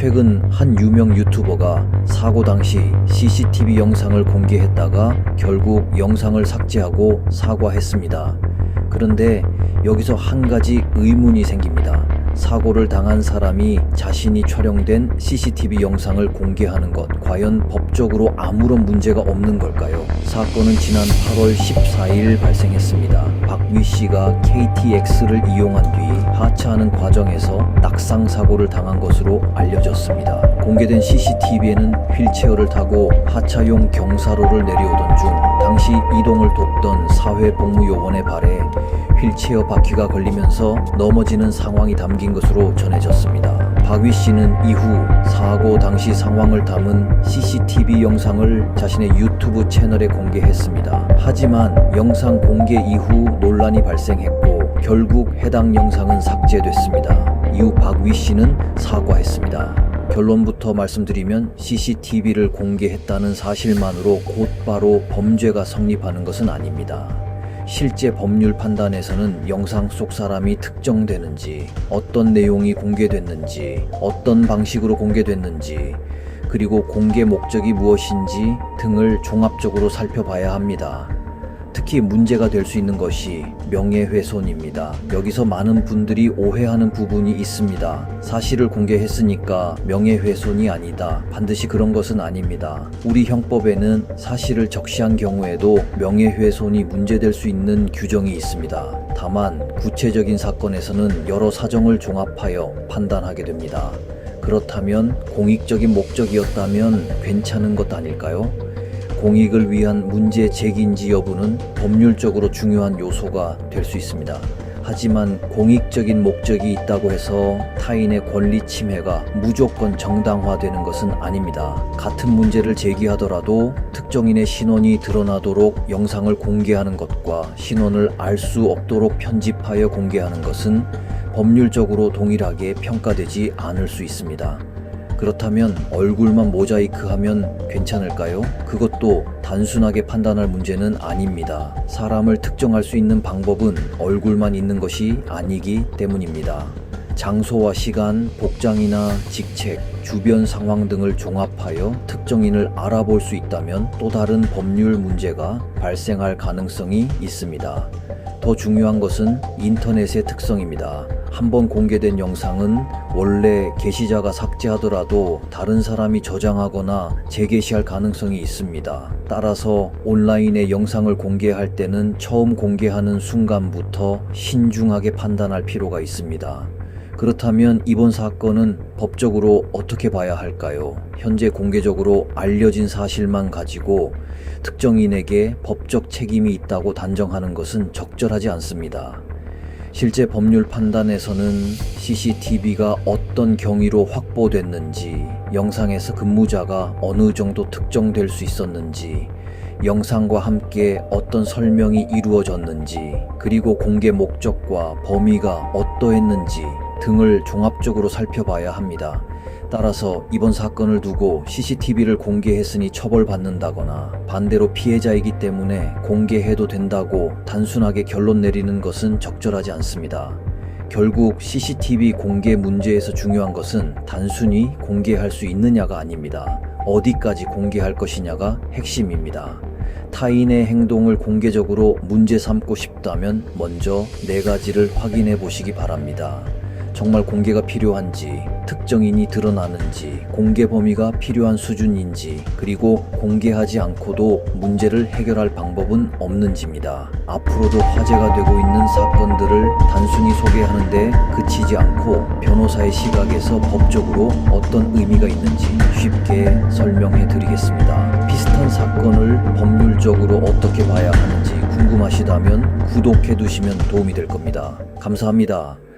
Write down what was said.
최근 한 유명 유튜버가 사고 당시 CCTV 영상을 공개했다가 결국 영상을 삭제하고 사과했습니다. 그런데 여기서 한 가지 의문이 생깁니다. 사고를 당한 사람이 자신이 촬영된 CCTV 영상을 공개하는 것, 과연 법적으로 아무런 문제가 없는 걸까요? 사건은 지난 8월 14일 발생했습니다. 박위 씨가 KTX를 이용한 뒤 하차하는 과정에서 낙상 사고를 당한 것으로 알려졌습니다. 공개된 CCTV에는 휠체어를 타고 하차용 경사로를 내려오던 중 당시 이동을 돕던 사회복무요원의 발에 휠체어 바퀴가 걸리면서 넘어지는 상황이 담긴 것으로 전해졌습니다. 박위 씨는 이후 사고 당시 상황을 담은 CCTV 영상을 자신의 유튜브 채널에 공개했습니다. 하지만 영상 공개 이후 논란이 발생했고 결국 해당 영상은 삭제됐습니다. 이후 박위 씨는 사과했습니다. 결론부터 말씀드리면 CCTV를 공개했다는 사실만으로 곧바로 범죄가 성립하는 것은 아닙니다. 실제 법률 판단에서는 영상 속 사람이 특정되는지, 어떤 내용이 공개됐는지, 어떤 방식으로 공개됐는지, 그리고 공개 목적이 무엇인지 등을 종합적으로 살펴봐야 합니다. 특히 문제가 될 수 있는 것이 명예훼손입니다. 여기서 많은 분들이 오해하는 부분이 있습니다. 사실을 공개했으니까 명예훼손이 아니다. 반드시 그런 것은 아닙니다. 우리 형법에는 사실을 적시한 경우에도 명예훼손이 문제될 수 있는 규정이 있습니다. 다만 구체적인 사건에서는 여러 사정을 종합하여 판단하게 됩니다. 그렇다면 공익적인 목적이었다면 괜찮은 것 아닐까요? 공익을 위한 문제 제기인지 여부는 법률적으로 중요한 요소가 될 수 있습니다. 하지만 공익적인 목적이 있다고 해서 타인의 권리 침해가 무조건 정당화되는 것은 아닙니다. 같은 문제를 제기하더라도 특정인의 신원이 드러나도록 영상을 공개하는 것과 신원을 알 수 없도록 편집하여 공개하는 것은 법률적으로 동일하게 평가되지 않을 수 있습니다. 그렇다면 얼굴만 모자이크하면 괜찮을까요? 그것도 단순하게 판단할 문제는 아닙니다. 사람을 특정할 수 있는 방법은 얼굴만 있는 것이 아니기 때문입니다. 장소와 시간, 복장이나 직책, 주변 상황 등을 종합하여 특정인을 알아볼 수 있다면 또 다른 법률 문제가 발생할 가능성이 있습니다. 더 중요한 것은 인터넷의 특성입니다. 한번 공개된 영상은 원래 게시자가 삭제하더라도 다른 사람이 저장하거나 재게시할 가능성이 있습니다. 따라서 온라인에 영상을 공개할 때는 처음 공개하는 순간부터 신중하게 판단할 필요가 있습니다. 그렇다면 이번 사건은 법적으로 어떻게 봐야 할까요? 현재 공개적으로 알려진 사실만 가지고 특정인에게 법적 책임이 있다고 단정하는 것은 적절하지 않습니다. 실제 법률 판단에서는 CCTV가 어떤 경위로 확보됐는지, 영상에서 근무자가 어느 정도 특정될 수 있었는지, 영상과 함께 어떤 설명이 이루어졌는지, 그리고 공개 목적과 범위가 어떠했는지 등을 종합적으로 살펴봐야 합니다. 따라서 이번 사건을 두고 CCTV를 공개했으니 처벌받는다거나 반대로 피해자이기 때문에 공개해도 된다고 단순하게 결론 내리는 것은 적절하지 않습니다. 결국 CCTV 공개 문제에서 중요한 것은 단순히 공개할 수 있느냐가 아닙니다. 어디까지 공개할 것이냐가 핵심입니다. 타인의 행동을 공개적으로 문제 삼고 싶다면 먼저 4가지를 확인해 보시기 바랍니다. 정말 공개가 필요한지, 특정인이 드러나는지, 공개 범위가 필요한 수준인지, 그리고 공개하지 않고도 문제를 해결할 방법은 없는지입니다. 앞으로도 화제가 되고 있는 사건들을 단순히 소개하는데 그치지 않고 변호사의 시각에서 법적으로 어떤 의미가 있는지 쉽게 설명해 드리겠습니다. 비슷한 사건을 법률적으로 어떻게 봐야 하는지 궁금하시다면 구독해 두시면 도움이 될 겁니다. 감사합니다.